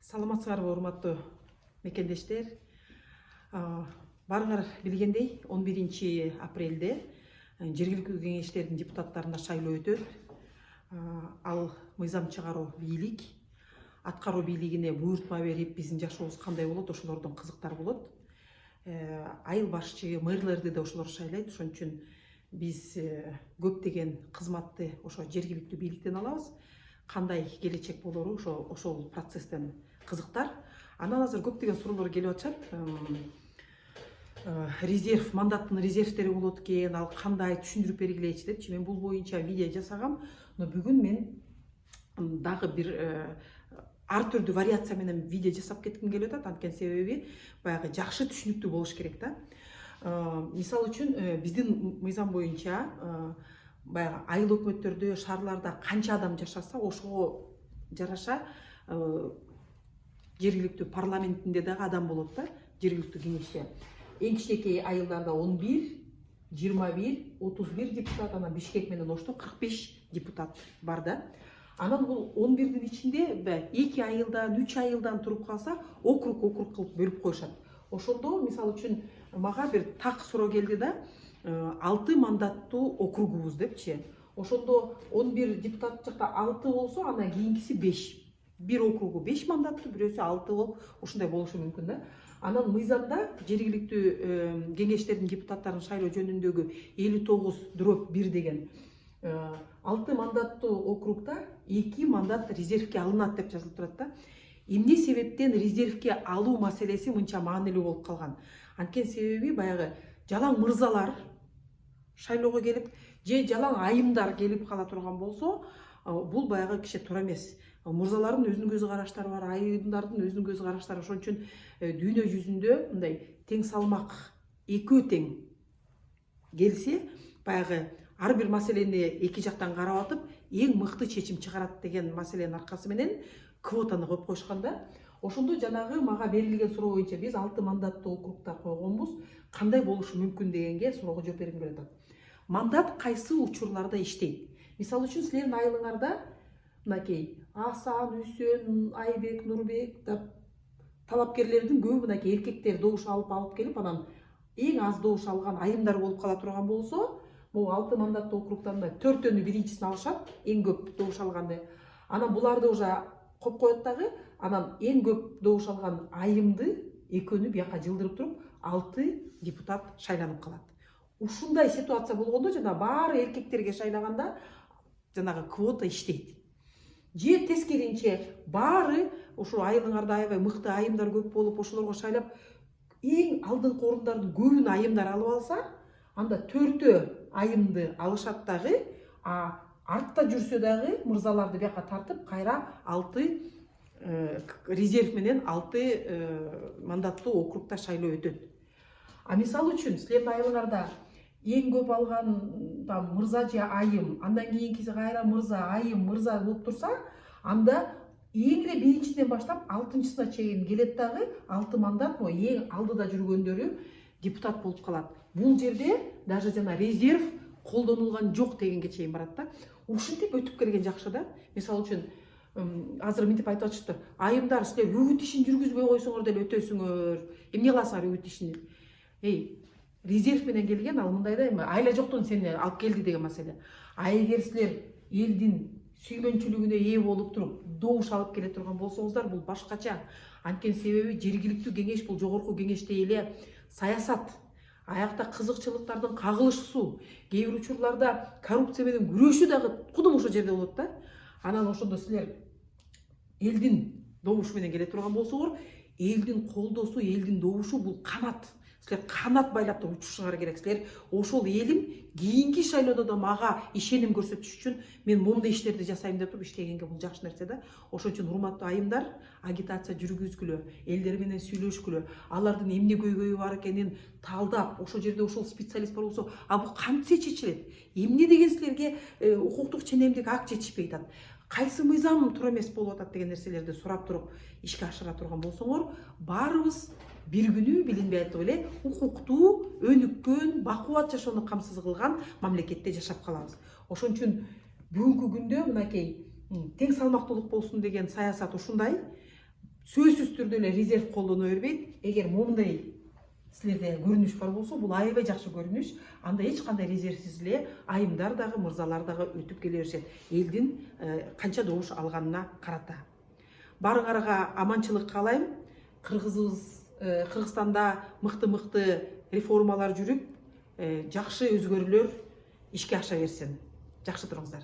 Саламатсыңарбы урматтуу мекендештер. Баарыңар билгендей 11 апрелде жергиликтүү кеңештердин депутаттарына шайлоо өтөт. Ал мыйзам чыгаруу бийлик аткаруу бийлигине буйртма берип биздин жашообуз кандай болот, ошолордон кызыктар болот. Айыл башчы мэрлерди да ошолор шайлайт. Ошон үчүн биз көптөгөн кызматты ошо жергиликтүү бийликтен алабыз. Кандай келечек болору ошол процесстен кызыктар. Анан азыр көптөгөн суроолор келип атышат. Резерв, мандаттын резервтери болот экен, ал кандай түшүндүрүп бергилечи депчи. Мен бул боюнча видео жасагам, но бүгүн мен дагы бир ар түрдүү вариация менен видео жасап кетким келип атат. Анткени себеби баягы жакшы түшүнүктүү болуш керек да. Мисалы үчүн биздин мыйзам боюнча баягы айыл өкмөттөрдө, шаарларда канча адам жашаса, ошого жараша жергиликтүү парламентинде дагы адам болот да, жергиликтүү кеңеште. Эң кичинекей айылдарда 11, 21, 31 депутат, анан Бишкек менен Ошто 45 депутат бар да. Анан бул 11дин ичинде 2 айылдан, 3 айылдан туруп калса, округ кылып бөлүп коюшат. Ошондо мисалы үчүн мага бир так суроо келди да, 6 мандаттуу округубуз депчи. Ошондо 11 депутат жакта 6 болсо, анан кийинкиси 5. Бир округу 5 мандаттуу, бирөөсү 6 болуп, ушундай болушу мүмкүн да. Анан мыйзамда жергиликтүү кеңештердин депутаттарын шайлоо жөнүндөгү 59/1 деген 6 мандаттуу округда 2 мандат резервке алынат деп жазылып турат да. Эмне себептен резервке алуу маселеси мынча маанилүү болуп калган? Анткени себеби баягы жалаң мырзалар шайлоого келип, же жалаң айымдар келип кала турган болсо, бул баягы киши туура эмес. Мырзалардын өзүнүн көз караштары бар, айымдардын өзүнүн көз караштары. Ошон үчүн дүйнө жүзүндө мындай тең салмак, экөө тең келсе, баягы ар бир маселени эки жактан карап атып, эң мыкты чечим чыгарат деген маселенин аркасы менен квотаны коюп коюшканда. Ошондо жанагы мага берилген суроо боюнча биз 6 мандаттуу округда койгонбуз, кандай болушу мүмкүн дегенге суроого жооп бергим келип атат. Мандат кайсы учурларда иштейт? Мисалы үчүн силердин айылыңарда мынакей Асан, Үсөн, Айбек, Нурбек талапкерлердин көбү мынакей эркектер добуш алып келип, анан эң аз добуш алган айымдар болуп кала турган болсо, бул 6 мандаттуу округдан 4-төнү биринчисин алышат, эң көп добуш алганды. Анан буларды уже коюп коет дагы, анан эң көп добуш алган айымды экөөнү бияка жылдырып туруп 6 депутат шайланып калат. Ушундай ситуация болгондо жана баары эркектерге шайлаганда жанагы квота иштейт. Же тескеринче баары ошо айылыңарда аябай мыкты айымдар көп болуп, ошолорго шайлап эң алдыңкы орундардын көбүн айымдар алып алса, анда 4 айымды алышат дагы, артта жүрсө дагы мырзаларды бияка тартып, кайра 6 резерв менен 6 мандаттуу округда шайлоо өтөт. Мисалы үчүн силердин айылыңарда эң көп алган мырза же айым, андан кийинкиси кайра мырза, айым, мырза болуп турса, анда эң эле биринчисинен баштап 6-сына чейин келет дагы 6 мандат эң алдыда жүргөндөрү депутат болуп калат. Бул жерде даже жана резерв колдонулган жок дегенге чейин барат да. Ушинтип өтүп келген жакшы да. Мисалы үчүн азыр мынтип айтып атышты. Айымдар, силер үгүт ишин жүргүзбөй койсоңор деле өтөсүңөр. Эмне кыласыңар үгүт ишин? Резерв менен келген, ал мындай да, айла жоктон сени алып келди деген маселе. Эгер силер элдин сүйгөнчүлүгүнө ээ болуп туруп, добуш алып келе турган болсоңуздар, бул башкача. Анткени себеби жергиликтүү кеңеш бул жогорку кеңештей эле саясат. Аякта кызыкчылыктардын кагылышуусу, кээ бир учурларда коррупция менен күрөшүү дагы кудум ошол жерде болот да. Анан ошондо силер элдин добушу менен келе турган болсоңор, элдин колдосу, элдин добушу бул канат. Силер канат байлап туруп учушуңар керек. Силер ошол элим кийинки шайлоодо да мага ишеним көрсөтүш үчүн мен моундай иштерди жасайм деп туруп иштегенге бул жакшы нерсе да. Ошон үчүн урматтуу айымдар, агитация жүргүзгүлө, элдер менен сүйлөшкүлө, алардын эмне көйгөйү бар экенин талдап, ошол жерде ошол специалист бар болсо, бул кантсе чечилет? Эмне деген силерге укуктук ченемдик акт жетишпей атат? Кайсы мыйзам туура эмес болуп атат деген нерселерди сурап туруп ишке ашыра турган болсоңор, баарыбыз бир күнү билинбей айтып эле укуктуу, өнүккөн, бакубат жашоону камсыз кылган мамлекетте жашап калабыз. Ошон үчүн бүгүнкү күндө мынакей тең салмактуулук болсун деген саясат ушундай. сөзсүз түрдө эле резерв колдоно бербейт. Эгер момундай силерде көрүнүш бар болсо, бул аябай жакшы көрүнүш. Анда эч кандай резервсиз эле айымдар дагы, мырзалар дагы өтүп келе беришет. Элдин канча добуш алганына карата. Барыңарга аманчылык каалайм. Кыргызстанда мыкты реформалар жүрүп, жакшы өзгөрүүлөр ишке аша берсин. Жакшы туруңуздар.